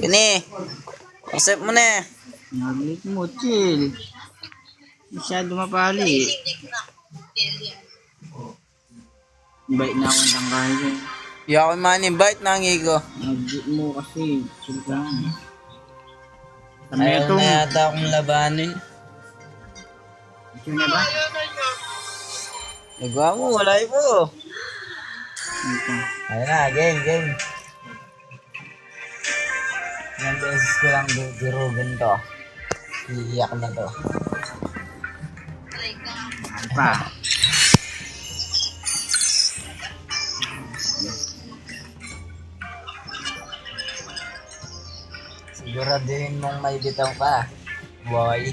Ini. Accept mo na. Naglit mo, chill. Masyado mapali. Bait na akong tangkay ko. Di ako man-invite na ang igo. Naglit mo kasi. Chill ka. Ayaw na yata akong labanin. Chill na ba? Nagawa mo, wala po. Ito. Ayun na, game. Ilang beses ko lang durugin to. Iiyak na to. Pa. Siguraduhin mong may bitaw pa. Boy.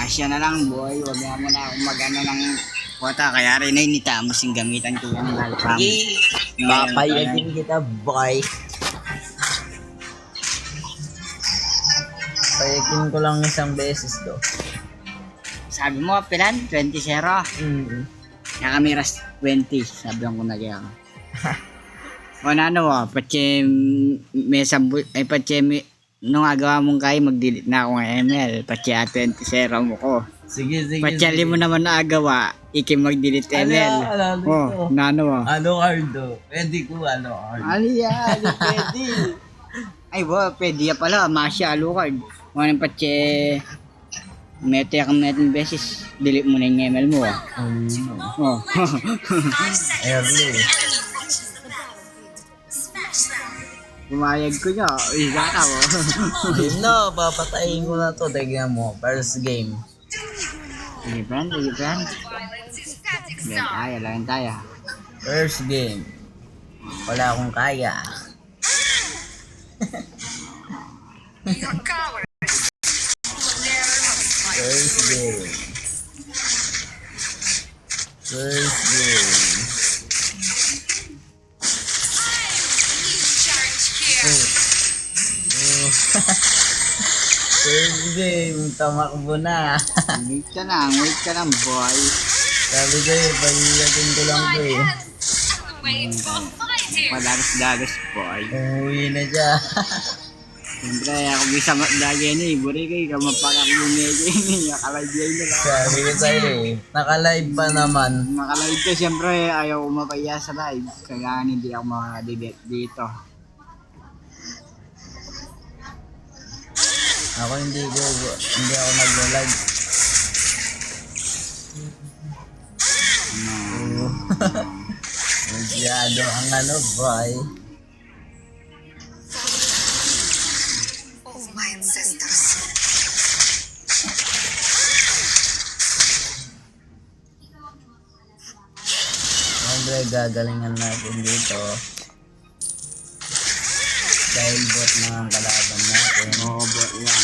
Asya na lang, boy. Huwag nga mo na akong mag-ano ng kwota. Kaya rin ay nitamos yung gamitan ko yung lalpam. Papayagin kita, boy. Payagin ko lang isang beses do. Sabi mo, pilan? 20-0. Nakamiras 20. Sabi ko na kaya. O na ano, patse may sambu, ay patse nung agawa mong kayo, mag-delete na ako ng ML. Patse 20-0 mo ko. Sige. Patsali mo naman na agawa, iki mag-delete ML. Oh, nano Ano Ardo? Pwede ko ano Ardo. Aliya, pwede. Ay, pwede ya pala. Masya, Alucard. Mga patse, mete kang metong beses, delete mo na yung ML mo. Oh. Early. Pumayag ko niya. Isa ka mo. Game na, papatayin ko na to. Tignan mo, first game. Sige, friend. Lang tayo. First game. Wala akong kaya. First game. First game, tamakbo na. Wait ka lang, boy. Sabi ko pag-iagin ko lang to eh. Padagas, boy. Umuwi na siya. Siyempre, ako bisa lagi yan buri kayo, kamapakak yung medyo nakalive yan nila. Sabi ko sa'yo eh, naka-live pa naman. Nakalive ka, siyempre, ayaw umapaya sa live. Kaya hindi ako makadidit dito. Ako hindi ako nag-live. Masyado ang ano, boy. Siyempre, gagalingan natin dito. Dahil bot na ang kalaban natin. Oo, bot yan.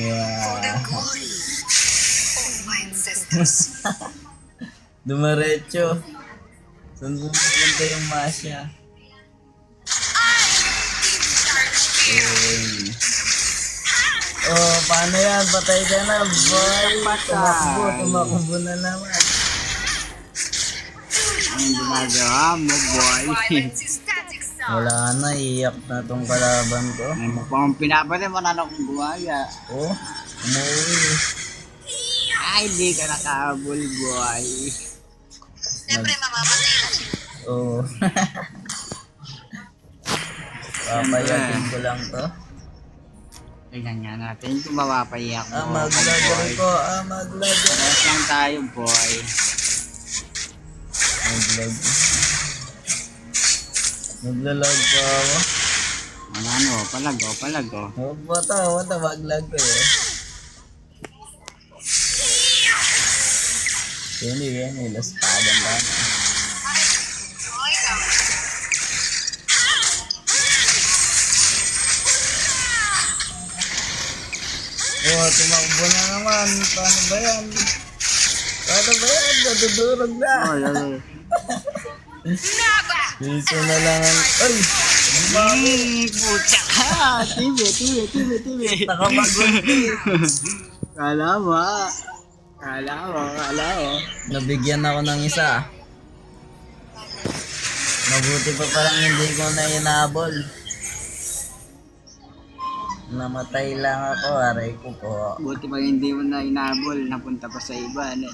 Wow. Dumaretso. Saan pupunta yung Masya? Oh, paano yan? Patay ka na, boy. Tumakbo na naman. Ang ginagawa mo, boy. Wala na, iyak na tong kalaban ko. Ay, mukhang pinapatay mo na akong gumaya. Oh, umuwi. Ay, di ka nakahabol, boy. Siyempre, mamamatay na siya. Oh. Papayagin ko lang to. Tignan nga natin kung mapapayak mo. Maglagan ko, maglagan. Rest lang tayo, boy. Naglalag pa ako. Ano, palag. Huwag ba maglag ko eh. Yan, laspadan ba na. Oh, tumakbo na naman. Paano ba yan? Natudurog na. Piso na lang. Ay! Pucha ka! Tibi. Nakamagunti. Kala ba? Kala ko. Nabigyan ako ng isa. Mabuti pa parang hindi ko na inabol. Namatay lang ako, aray ko po. Buti pa hindi mo na inabol, napunta pa sa iba. Ano,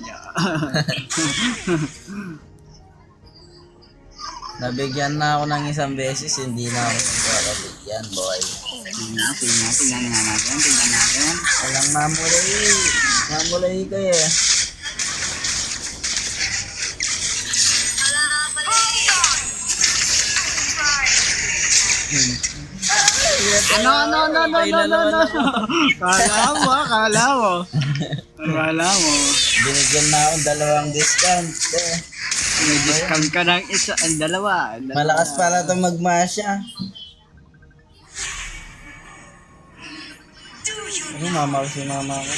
Nabigyan na ako ng isang beses, hindi na ako nagkakabigyan, boy. Tingnan nga natin. Walang mamulay. Mamulay kayo eh. Ano. Kala mo. Binigyan na akong 2 discount. Eh. May discount ka ng isa, ang dalawa. Malakas pala ito magmasya. Ano, mama ko si mama ko?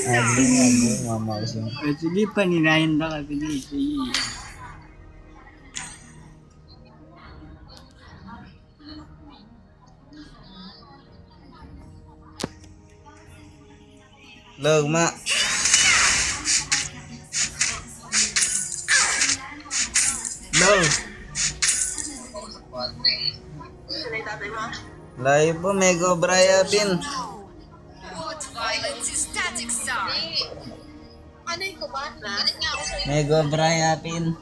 Agling, mama ko si mama. Sige, paninahin na ka. Sige. Log, ma. Log. Layo po, Mego Brian. What violence is static star? Ano yung kubat? Galit nga ako sa'yo. Mego Brian.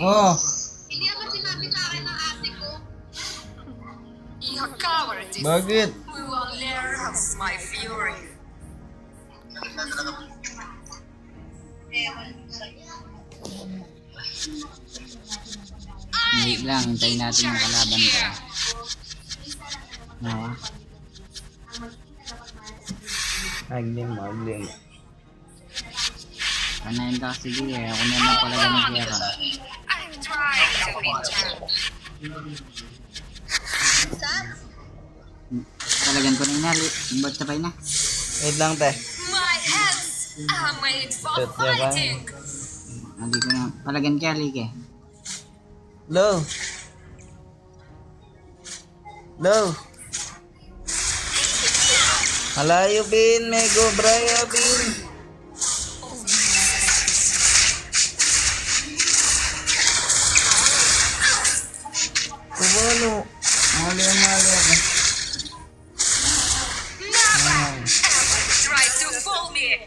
Oh, Hindi naman sinabi sa akin ng ate ko. Your cowardice. bakit? We will learn of my fury. Hindi lang, hintayin natin yung kalaban ko. Oo. Agling. Panayin ka kasi sige eh. Ako naman pala ganun kaya ka. I'm trying to be gentle. Talagan ko na inali. Ba't sabay na? Wait lang, te. My hands are made for Shoot, diba? fighting. Ali ko na. Palagan ka, Ali ka. Low. Malayo, Bin. Mego Brian, Bin. Kumano. Mali ako. Never ever try to fool me.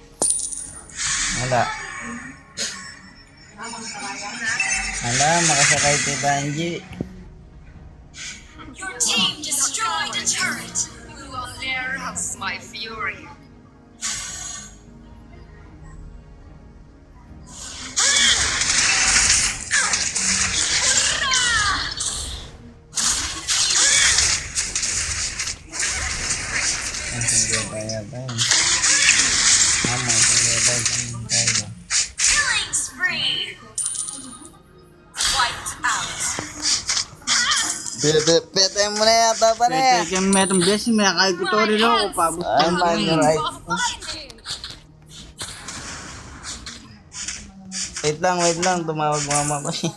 Wala. Makasakay si Banji. Your team destroyed the turret. We will learn of my fury. Killing spree. Wiped out. Pete mo na yata pa na yan. Kaya metong blessing, may kakagutори lang ako pa. Ay, man, right. Wait lang. Tumawag mama ko eh.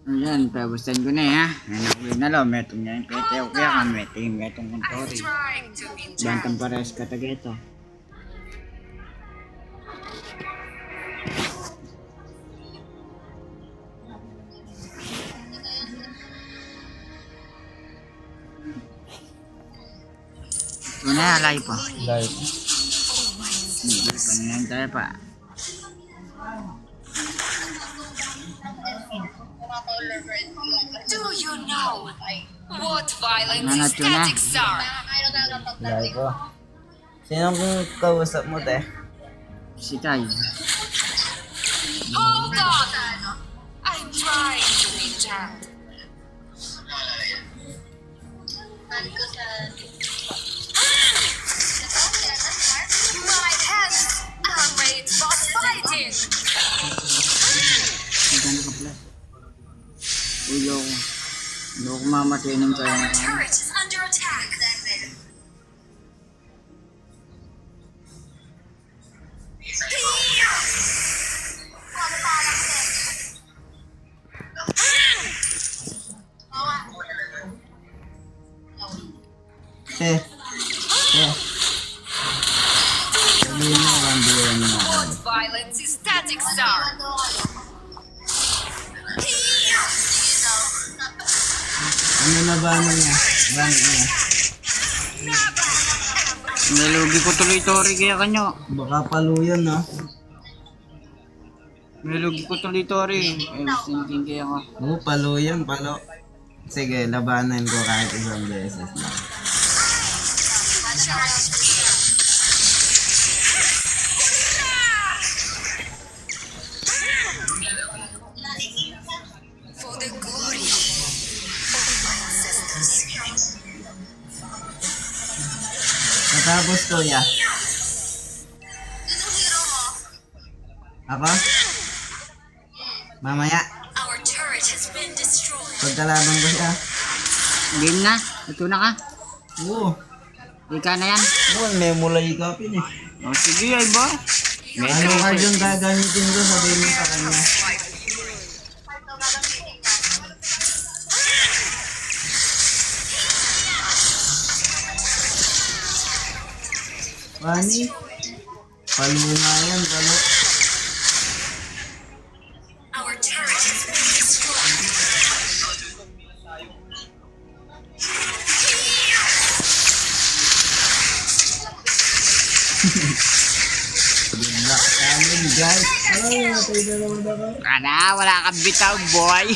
Ayan, tabusan ko na eh ha. Anak ko na lo, metong yan. Kaya kaya ka, metong kuntori. Trying to be gentle. Bantang pares ka tageto. Ito na, alay pa. Live. Hindi pa naman tayo pa. Do you know what violence Nanat is yun na. statics are? Live ko. Sinong kausap mo, te? Si Tay. Hold on! I'm trying to be gentle. My hands are made for fighting. Magkano ka pala? Uy, ako. Hindi ako mamatay ng kaya Our na. turret is under attack. Te. Sabihin mo, 1v1 na. What violence is Static Star? Ano na ba niya? Rank niya. Nalugi ko tuloy Tori kaya kanyo. Baka paluyan, no? Nalugi ko tuloy Tori. Thinking kaya ko. Oo, paluyan, palo. Sige, labanan ko kahit isang beses lang. For the glory of my ancestors. Natapos ko, ya. Ako? Mamaya, Our turret has been destroyed. pagkalaban ko siya. Game na. Ito na ka. Oo. Ika na yan. Oo, may mulay kapin eh. O sige ay ba? Ano card yung gagamitin ko, sabihin mo sa kanya. Pani? Palo nga yan, palo. Our turret has been destroyed. Good luck sa amin, guys. Ay, natay na naman ako. Kana, wala kang bitaw boy.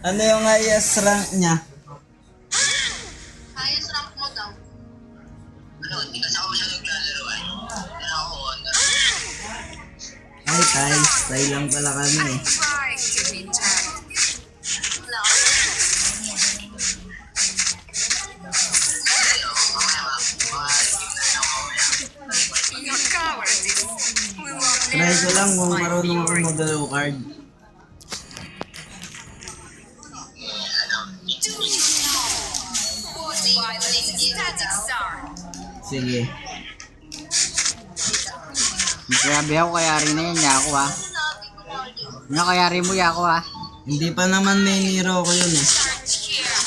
Ano yung highest rank niya? Highest rank mo daw. Ay, tay lang pala kami eh. Trying to be tagged. Your cowardice will not Try ko lang kung marunong ako mag-low card. What violence is Static Star? Sige. Grabe ako kayari na yan, Yako ha. Ano kayari mo, Yako ha? Hindi pa naman may niro ko yun eh. Charge here.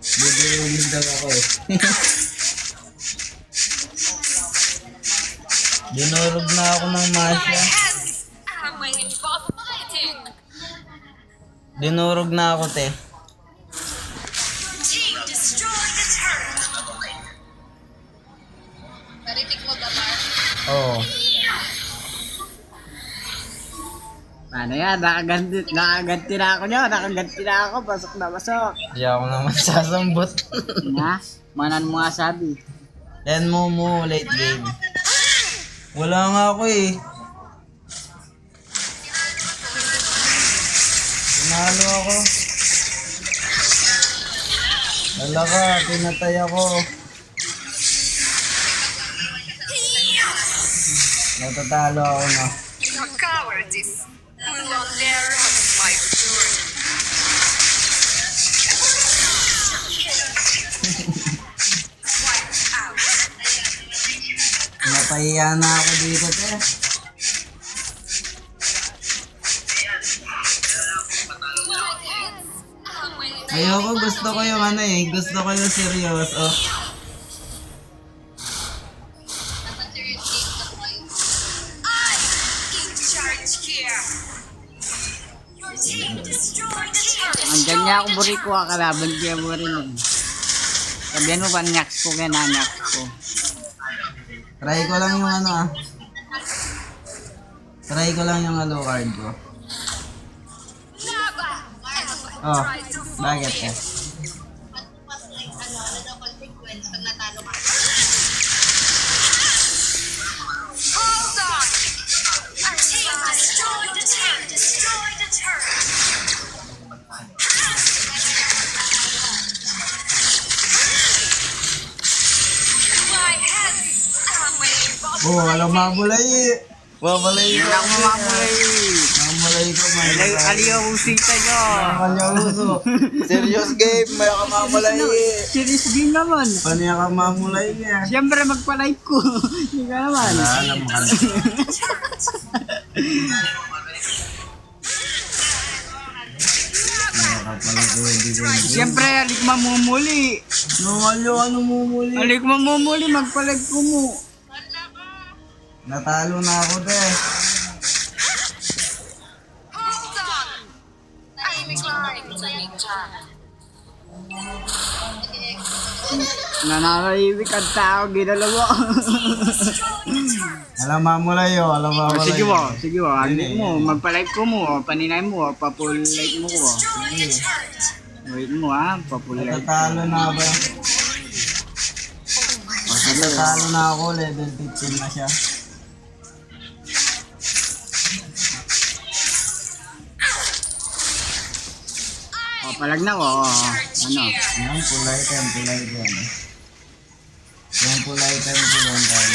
Bibigyan daw ako eh. Dinurog na ako ng Masya. Hands are my boss fighting. Dinurog na ako, te. Team destroy the turret. Narinig mo ba, Mar? Oo. Ano yan, nakaganti na ako nyo, nakaganti na ako, pasok na pasok. Di ako naman sasambot. Nga, manan mo nga sabi. Then mo, late game. Wala nga ako eh. Tinalo ako. Wala ka, pinatay ako. Natatalo ako na. Your cowardice will not dare on my return. Wipe out. Napahiya na ako dito, te. Ayoko, gusto ko yung ano eh. Gusto ko yung seryoso. I in charge here. Your team destroyed the turret. Andyan niya ako buri ko, kalaban kaya mo rin. Sabihan mo ba, nyaks ko kaya nyaks ko. Try ko lang yung ano ah. Try ko lang yung halo card ko. Never ever Oh, try to fool bakit me. eh? Hold on. Our team destroyed the turret. Destroyed the turret. My hands are my boss Oh, alam mamulay eh. Mamulay Yan ka. ako mamamulay. Mamulay ka, mamulay. Aliyaw usita nyo. Makalyahuso. Serious game, may ka mamulay eh. Serious game naman. Paniya ka mamulay niya. Siyempre magpa-like ko. Hindi ka naman. Alam mo ka na. Siyempre, alik mamumuli. Nungalyo ka namumuli. Alik mamumuli, magpa-like ko mo. Natalo na ako te. Hold on! I'm trying to return. Nananahimik ang tao, ginalawa. Alam mamulay yo, alam mamulay. Sige mo, alik mo, magpa-like ko mo, paninay mo, papull-like mo ko. Wait mo ha, papull-like. Natalo na ba? Natalo na ako, level 15 na siya. O, palag na ko, ano. Yan, full item, full item. Yan, full item, full item.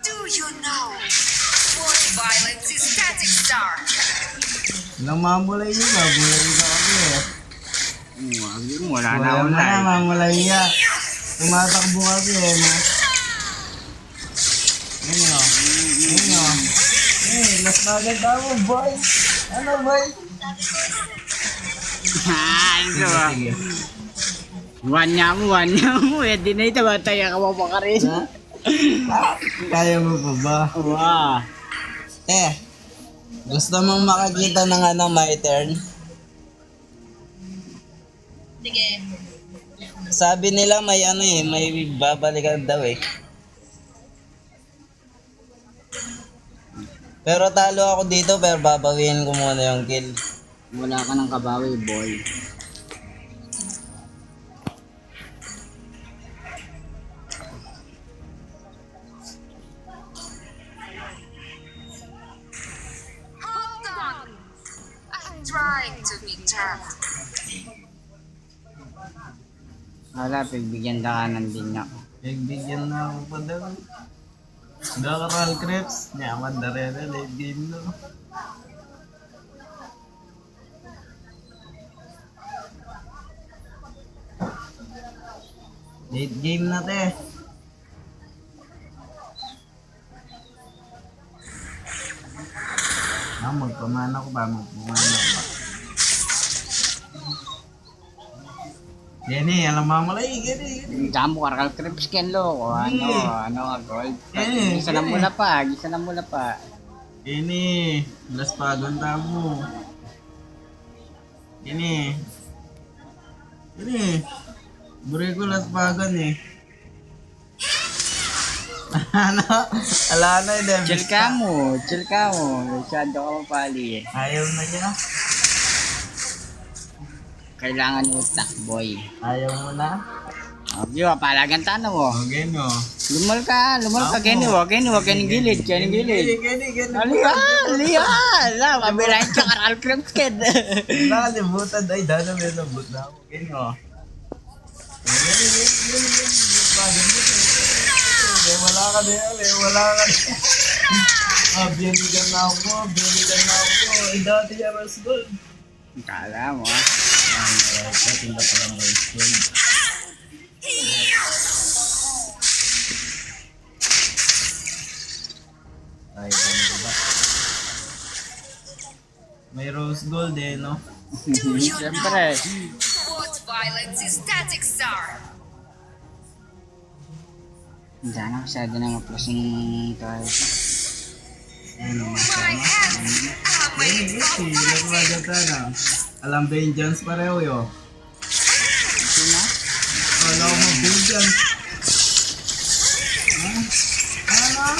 Do you know what violence is Static Star? Ilang mamulay yun, mamulay ka ako eh. Wala na Wala ako mo na, like. mamulay ka. Tumatakbo kasi eh, no? Yun yun. Yun yun. Eh, last na agad ako, boy. Ano, boy? Ano ba? Sige. Wanya mo. Eh, di na ito, bataya ka mo pa ka rin. Ha? Kaya mo pa ba? Wow. Gusto mong makakita ng ano, my turn? Sige. Sabi nila may ano eh, may babalikan daw eh. Pero talo ako dito, pero babawiin ko muna yung kill. Wala ka ng kabawi, boy. Hold on! I'm trying to return. Wala, pagbigyan dakanan din niya. Nagbigyan na ako pa daw. Dakaral Crips, nyaman na rin na late game no. Late game na te. Magpamana ko ba? Magpamana ko ba? Gani, alam mamalay, gani. Jamo karakal crips ken lo. Ano gold. Gisa na mula pa. Ini, las pagon tamu. Ini. Bure ko las pagon eh. Ano? Ala na yun. Chill ka mo. Masyado ka mapali eh. Ayaw na niya. Kailangan utak, boy. Ayaw mo na. Di ba, palagan tanong mo. Okay no. Lumal ka, Kenny, gilid. Gani. Liya! Mabilahin ka karal crips ken. Nakalimutan ay dana may nabot na ako. Okay no. Wala ka na yan, binigan na ako. Ay dati yung Rose Gold. Kala mo ah. Tinda pa lang Rose Gold. Ay, ganito ba? May Rose Gold eh, no? Do you Siyempre. know what violence is Static Star? Hindi na masyado na ma-plus yung tayo. Ano, My hands are made from Ilang maganda na. Alam vengeance pareho yo. Sino? Alam mo vengeance. Ano?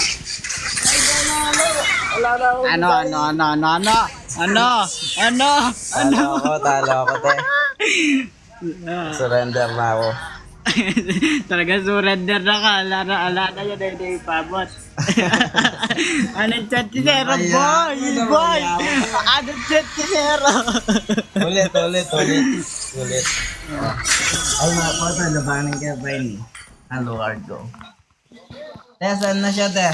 Ay, ganalo. Wala na ako. Talo ako, te. Surrender na ako. Talaga surrender na ka. Ala na yun ay ipabot. Anong chat si Zero, boy! Anong chat si Zero? Ulit. Ay, mga pata, labanan ka ba ini? Alucard ko. Te, saan na siya, te?